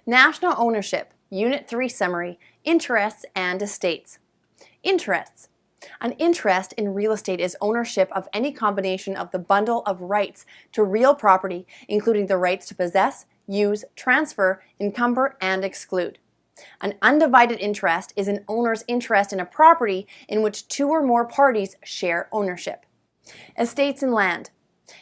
National ownership, Unit 3 summary, interests and estates. Interests. An interest in real estate is ownership of any combination of the bundle of rights to real property, including the rights to possess, use, transfer, encumber, and exclude. An undivided interest is an owner's interest in a property in which two or more parties share ownership. Estates and land.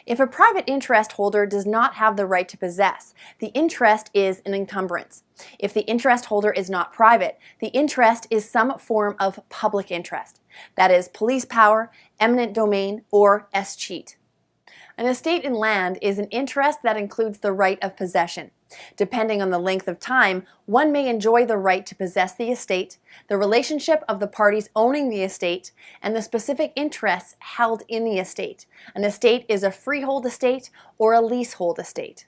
If a private interest holder does not have the right to possess, the interest is an encumbrance. If the interest holder is not private, the interest is some form of public interest, that is, police power, eminent domain, or escheat. An estate in land is an interest that includes the right of possession. Depending on the length of time, one may enjoy the right to possess the estate, the relationship of the parties owning the estate, and the specific interests held in the estate. An estate is a freehold estate or a leasehold estate.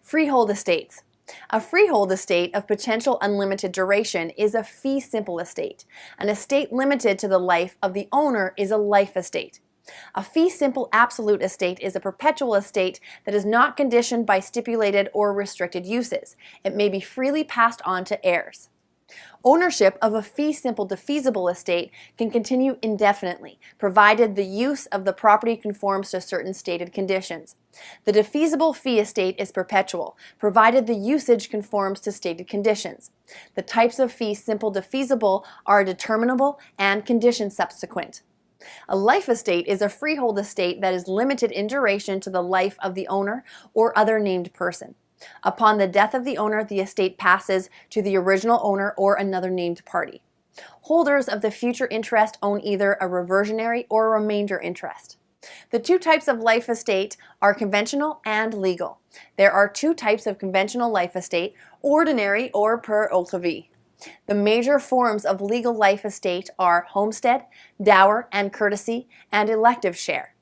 Freehold estates. A freehold estate of potential unlimited duration is a fee simple estate. An estate limited to the life of the owner is a life estate. A fee simple absolute estate is a perpetual estate that is not conditioned by stipulated or restricted uses. It may be freely passed on to heirs. Ownership of a fee simple defeasible estate can continue indefinitely, provided the use of the property conforms to certain stated conditions. The defeasible fee estate is perpetual, provided the usage conforms to stated conditions. The types of fee simple defeasible are determinable and condition subsequent. A life estate is a freehold estate that is limited in duration to the life of the owner or other named person. Upon the death of the owner, the estate passes to the original owner or another named party. Holders of the future interest own either a reversionary or a remainder interest. The two types of life estate are conventional and legal. There are two types of conventional life estate, ordinary or per ultivi. The major forms of legal life estate are homestead, dower and courtesy, and elective share.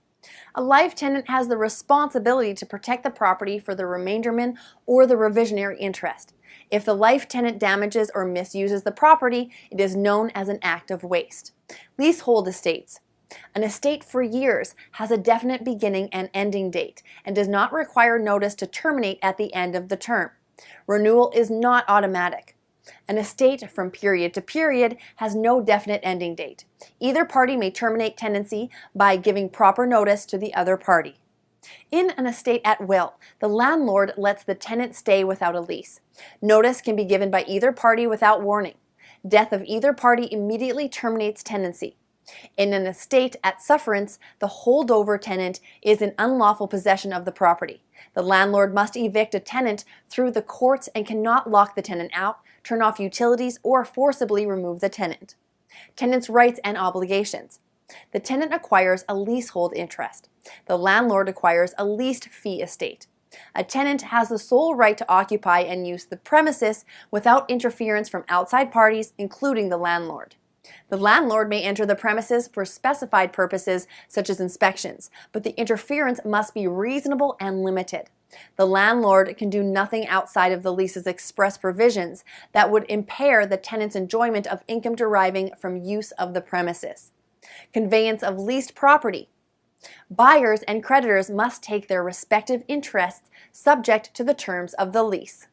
A life tenant has the responsibility to protect the property for the remainderman or the revisionary interest. If the life tenant damages or misuses the property, it is known as an act of waste. Leasehold estates. An estate for years has a definite beginning and ending date and does not require notice to terminate at the end of the term. Renewal is not automatic. An estate from period to period has no definite ending date. Either party may terminate tenancy by giving proper notice to the other party. In an estate at will, the landlord lets the tenant stay without a lease. Notice can be given by either party without warning. Death of either party immediately terminates tenancy. In an estate at sufferance, the holdover tenant is in unlawful possession of the property. The landlord must evict a tenant through the courts and cannot lock the tenant out, turn off utilities, or forcibly remove the tenant. Tenant's rights and obligations. The tenant acquires a leasehold interest. The landlord acquires a leased fee estate. A tenant has the sole right to occupy and use the premises without interference from outside parties, including the landlord. The landlord may enter the premises for specified purposes such as inspections, but the interference must be reasonable and limited. The landlord can do nothing outside of the lease's express provisions that would impair the tenant's enjoyment of income deriving from use of the premises. Conveyance of leased property. Buyers and creditors must take their respective interests subject to the terms of the lease.